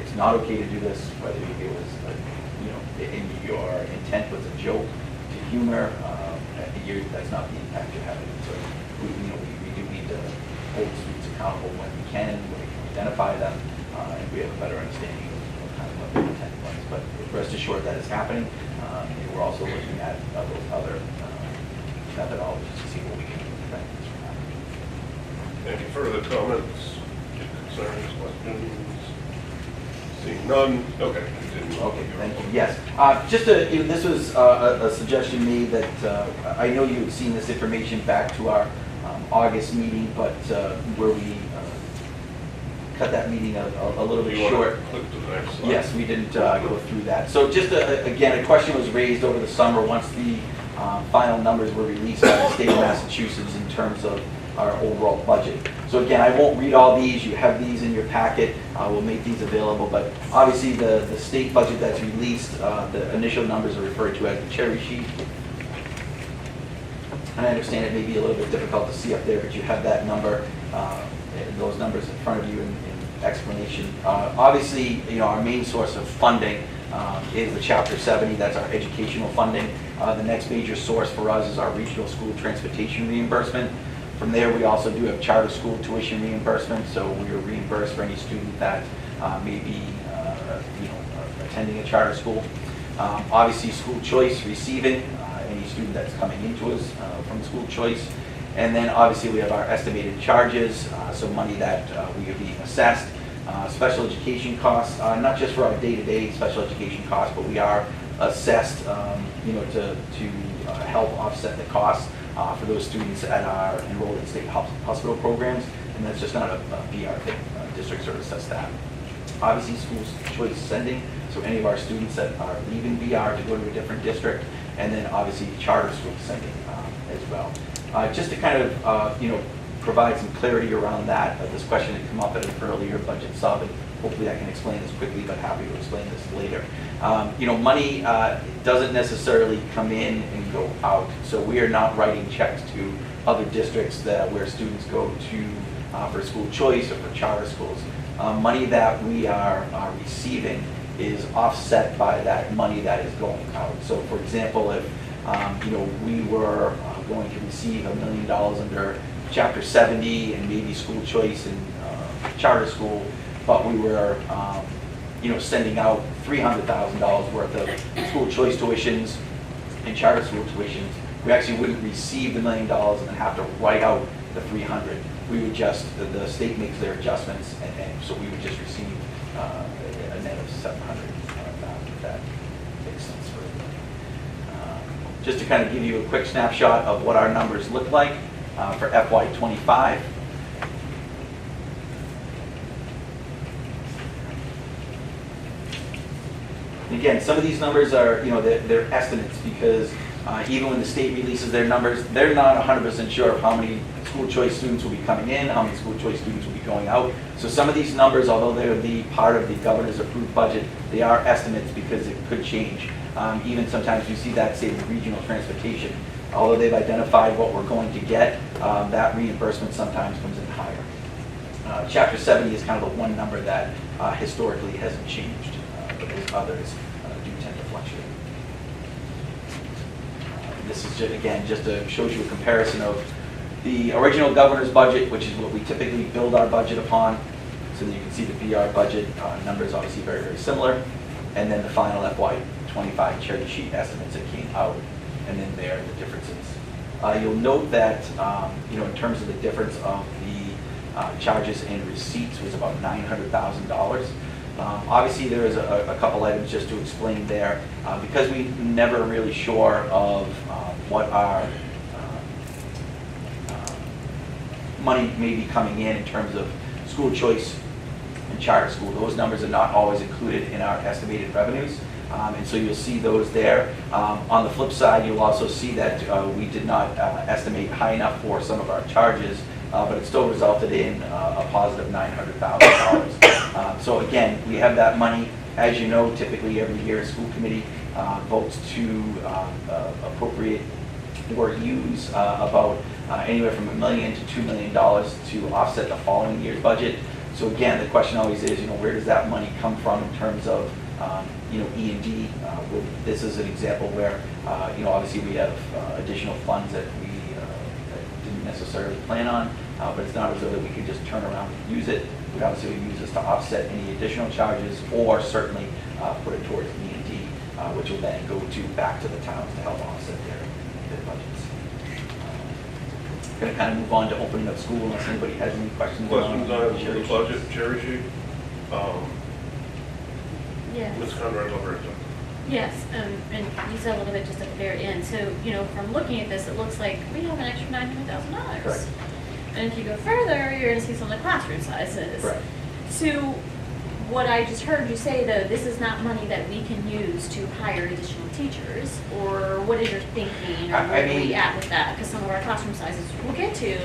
it's not okay to do this, whether it was, in your intent was a joke, to humor, that's not the impact you're having. So we do need to hold students accountable when we can identify them, and we have a better understanding of kind of what their intent was. But rest assured that is happening, and we're also looking at those other methodologies to see what we can do to prevent this from happening. Any further comments, concerns, questions? Seeing none, okay, continue. Okay, thank you. Yes, this was a suggestion made that I know you had seen this information back to our August meeting, but where we cut that meeting a little bit short. Click to the next slide. Yes, we didn't go through that. So just again, a question was raised over the summer once the final numbers were released by the state of Massachusetts in terms of our overall budget. So again, I won't read all these. You have these in your packet. We'll make these available. But obviously, the state budget that's released, the initial numbers are referred to as the cherry sheet. And I understand it may be a little bit difficult to see up there, but you have that number, those numbers in front of you in explanation. Obviously, our main source of funding is the Chapter 70. That's our educational funding. The next major source for us is our regional school transportation reimbursement. From there, we also do have charter school tuition reimbursement, so we are reimbursed for any student that may be attending a charter school. Obviously, school choice receiving, any student that's coming into us from school choice. And then obviously we have our estimated charges, so money that we are being assessed. Special education costs, not just for our day-to-day special education costs, but we are assessed to help offset the costs for those students that are enrolled in state hospital programs, and that's just not a VR thing. Districts are assessed that. Obviously, school choice sending, so any of our students that are leaving VR to go to a different district, and then obviously charter school sending as well. Just to kind of provide some clarity around that, this question had come up at an earlier budget sub, and hopefully I can explain this quickly, but happy to explain this later. Money doesn't necessarily come in and go out, so we are not writing checks to other districts where students go to for school choice or for charter schools. Money that we are receiving is offset by that money that is going out. So for example, if we were going to receive $1 million under Chapter 70 and maybe school choice and charter school, but we were sending out $300,000 worth of school choice tuitions and charter school tuitions, we actually wouldn't receive the $1 million and then have to write out the 300. We would just, the state makes their adjustments, and so we would just receive a net of $700,000, if that makes sense for everybody. Just to kind of give you a quick snapshot of what our numbers look like for FY25. Again, some of these numbers are, they're estimates because even when the state releases their numbers, they're not 100% sure of how many school choice students will be coming in, how many school choice students will be going out. So some of these numbers, although they're the part of the governor's approved budget, they are estimates because it could change. Even sometimes you see that, say, with regional transportation. Although they've identified what we're going to get, that reimbursement sometimes comes in higher. Chapter 70 is kind of the one number that historically hasn't changed, but those others do tend to fluctuate. This is just, again, just shows you a comparison of the original governor's budget, which is what we typically build our budget upon. So that you can see the VR budget numbers obviously very, very similar. And then the final FY25 cherry sheet estimates that came out, and then there are the differences. You'll note that in terms of the difference of the charges and receipts was about $900,000. Obviously, there is a couple items just to explain there. Because we never really sure of what our money may be coming in terms of school choice and charter school. Those numbers are not always included in our estimated revenues. And so you'll see those there. On the flip side, you'll also see that we did not estimate high enough for some of our charges, but it still resulted in a positive $900,000. So again, we have that money. As you know, typically every year, school committee votes to appropriate or use about anywhere from $1 million to $2 million to offset the following year's budget. So again, the question always is, where does that money come from in terms of E&D? This is an example where, obviously we have additional funds that we didn't necessarily plan on, but it's not as though that we could just turn around and use it. We obviously would use this to offset any additional charges, or certainly put it towards E&D, which will then go back to the towns to help offset their budgets. Going to kind of move on to opening up school unless anybody has any questions. Questions on the cherry budget, cherry sheet? Yes. Ms. Conrad Alberto. Yes, and you said a little bit just at the very end. So, from looking at this, it looks like we have an extra $900,000. Correct. And if you go further, you're going to see some of the classroom sizes. Correct. So, what I just heard you say, though, this is not money that we can use to hire additional teachers, or what is your thinking, or where are we at with that? Because some of our classroom sizes we'll get to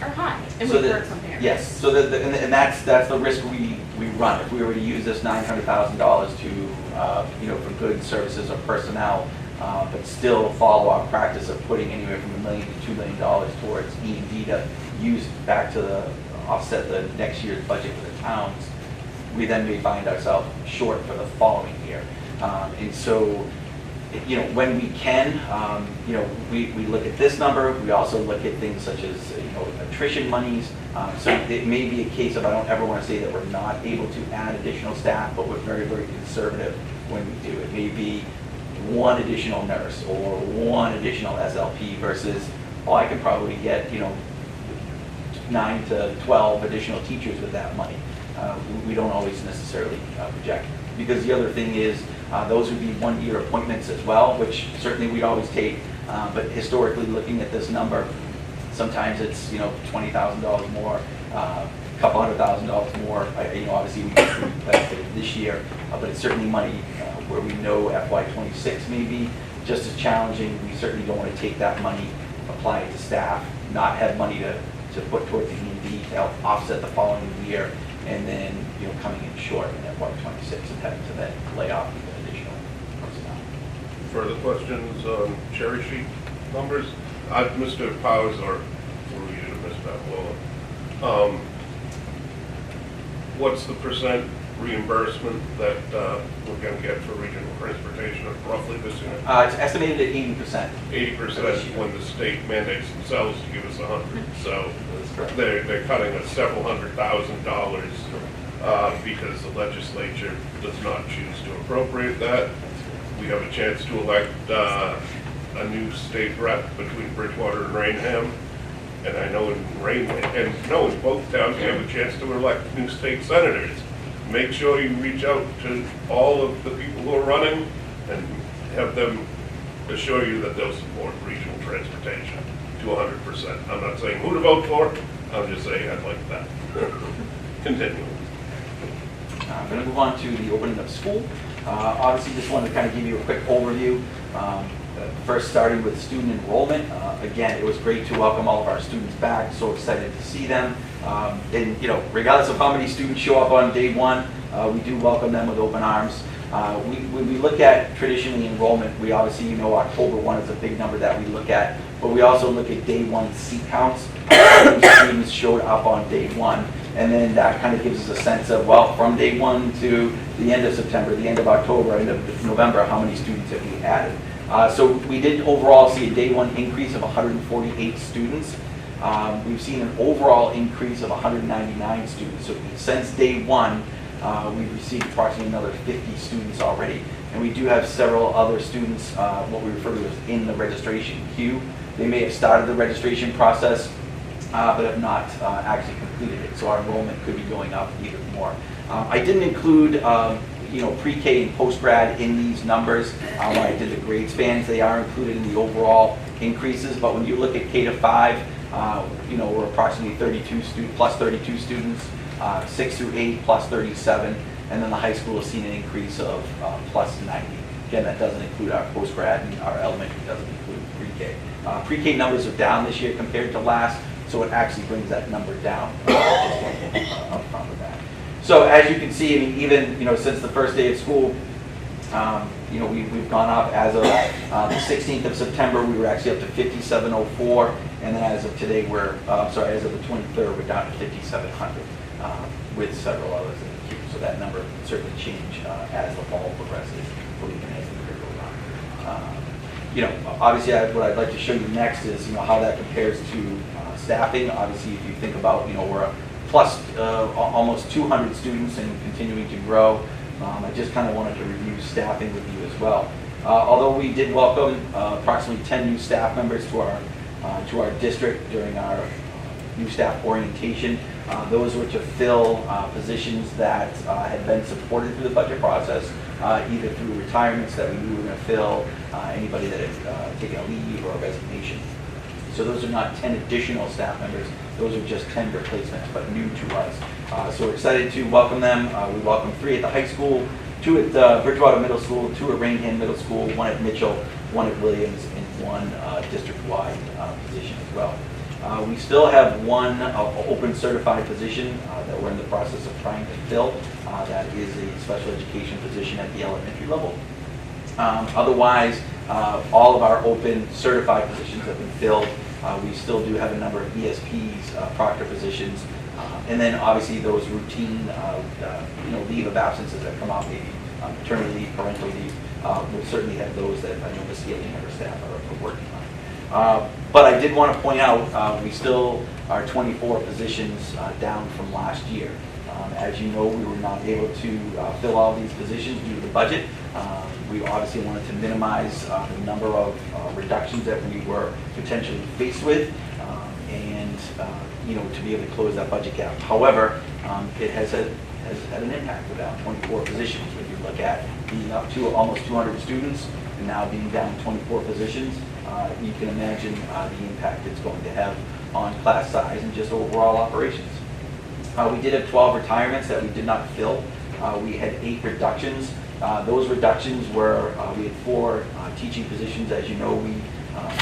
are high, and we've heard from parents. Yes, so and that's the risk we run. If we were to use this $900,000 to, for goods, services, or personnel, but still follow our practice of putting anywhere from $1 million to $2 million towards E&D to use back to offset the next year's budget for the towns, we then may find ourselves short for the following year. And so, when we can, we look at this number. We also look at things such as, attrition monies. So it may be a case of, I don't ever want to say that we're not able to add additional staff, but we're very, very conservative when we do. It may be one additional nurse or one additional SLP versus, I can probably get, 9 to 12 additional teachers with that money. We don't always necessarily project. Because the other thing is, those would be one-year appointments as well, which certainly we'd always take. But historically, looking at this number, sometimes it's $20,000 more, a couple $100,000 more. Obviously we benefited this year, but it's certainly money where we know FY26 may be just as challenging. We certainly don't want to take that money, apply it to staff, not have money to put towards the E&D to help offset the following year, and then coming in short in FY26 and having to then lay off the additional personnel. Further questions on cherry sheet numbers? Mr. Powers, or for you to Ms. Pavlola, what's the percent reimbursement that we're going to get for regional transportation roughly this year? It's estimated at 80%. 80% when the state mandates themselves to give us 100. So they're cutting us several $100,000 because the legislature does not choose to appropriate that. We have a chance to elect a new state rep between Bridgewater and Rainham. And I know in in both towns you have a chance to elect new state senators. Make sure you reach out to all of the people who are running and have them assure you that they'll support regional transportation to 100%. I'm not saying who to vote for, I'm just saying I'd like that. Continue. I'm going to move on to the opening of school. Obviously, just wanted to kind of give you a quick overview. First, starting with student enrollment. Again, it was great to welcome all of our students back. So excited to see them. And regardless of how many students show up on day one, we do welcome them with open arms. When we look at traditionally enrollment, we obviously, October 1 is a big number that we look at, but we also look at day one seat counts. How many students showed up on day one, and then that kind of gives us a sense of, well, from day one to the end of September, the end of October, end of November, how many students have we added? So we did overall see a day one increase of 148 students. We've seen an overall increase of 199 students. So since day one, we've received approximately another 50 students already. And we do have several other students, what we refer to as in the registration queue. They may have started the registration process, but have not actually completed it. So our enrollment could be going up even more. I didn't include pre-K and post-grad in these numbers. When I did the grade spans, they are included in the overall increases, but when you look at K to 5, we're approximately 32 students, 6 through 8 plus 37, and then the high school has seen an increase of plus 90. Again, that doesn't include our post-grad, and our elementary doesn't include pre-K. Pre-K numbers are down this year compared to last, so it actually brings that number down up front with that. So as you can see, I mean, even since the first day of school, we've gone up. As of the 16th of September, we were actually up to 5704, and then as of today, as of the 23rd, we're down to 5700 with several others in the queue. So that number can certainly change as the fall progresses, or even as the year goes on. Obviously, what I'd like to show you next is how that compares to staffing. Obviously, if you think about we're a plus almost 200 students and continuing to grow. I just kind of wanted to review staffing with you as well. Although we did welcome approximately 10 new staff members to our district during our new staff orientation, those were to fill positions that had been supported through the budget process, either through retirements that we knew we were going to fill, anybody that had taken a leave or a resignation. So those are not 10 additional staff members. Those are just 10 replacements, but new to us. So we're excited to welcome them. We welcome 3 at the high school, 2 at Bridgewater Middle School, 2 at Rainham Middle School, 1 at Mitchell, 1 at Williams, and 1 district-wide position as well. We still have 1 open certified position that we're in the process of trying to fill. That is a special education position at the elementary level. Otherwise, all of our open certified positions have been filled. We still do have a number of ESPs, proctor positions, and then obviously those routine, leave of absences that come out, maybe maternity leave, parental leave. We'll certainly have those that I know Ms. Healy and her staff are working on. But I did want to point out, we still are 24 positions down from last year. As you know, we were not able to fill all these positions due to the budget. We obviously wanted to minimize the number of reductions that we were potentially faced with, and to be able to close that budget gap. However, it has had an impact. We're down 24 positions. When you look at being up to almost 200 students and now being down 24 positions, you can imagine the impact it's going to have on class size and just overall operations. We did have 12 retirements that we did not fill. We had 8 reductions. Those reductions were, we had 4 teaching positions. As you know, we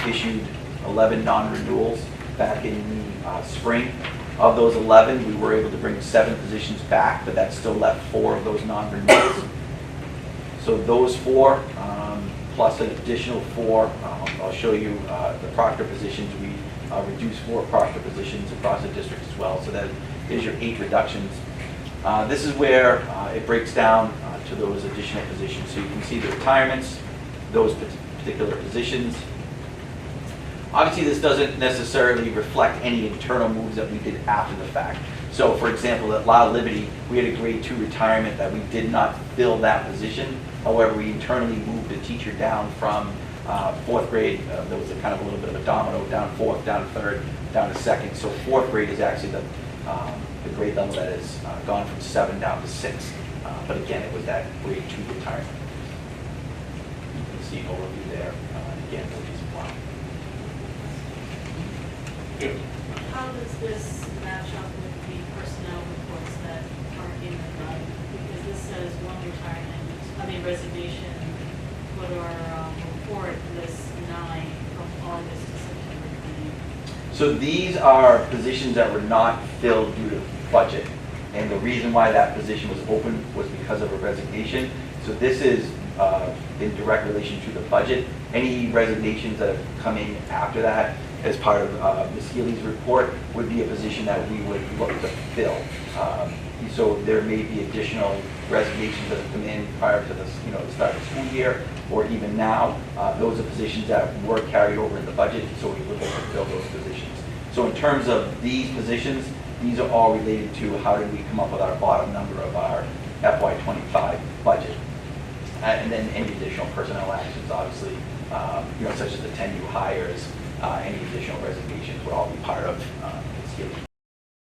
issued 11 non-renewals back in the spring. Of those 11, we were able to bring 7 positions back, but that still left 4 of those non-renewals. So those 4, plus an additional 4, I'll show you the proctor positions. We reduced 4 proctor positions across the district as well. So that is your 8 reductions. This is where it breaks down to those additional positions. So you can see the retirements, those particular positions. Obviously, this doesn't necessarily reflect any internal moves that we did after the fact. So, for example, at La Liberty, we had a grade 2 retirement that we did not fill that position. However, we internally moved a teacher down from 4th grade. There was a kind of a little bit of a domino, down 4th, down 3rd, down to 2nd. So 4th grade is actually the grade level that has gone from 7 down to 6. But again, it was that grade 2 retirement. You can see an overview there. Again, the reason why. How does this match up with the personnel reports that are in the guide? Because this says 1 resignation, but our report lists 9 from August to September 20. So these are positions that were not filled due to budget. And the reason why that position was open was because of a resignation. So this is in direct relation to the budget. Any resignations that have come in after that as part of Ms. Healy's report would be a position that we would look to fill. So there may be additional resignations that have come in prior to the start of the school year, or even now. Those are positions that were carried over in the budget, so we look to fill those positions. So in terms of these positions, these are all related to how did we come up with our bottom number of our FY25 budget. And then any additional personnel actions, obviously, such as the 10 new hires, any additional resignations would all be part of Ms. Healy's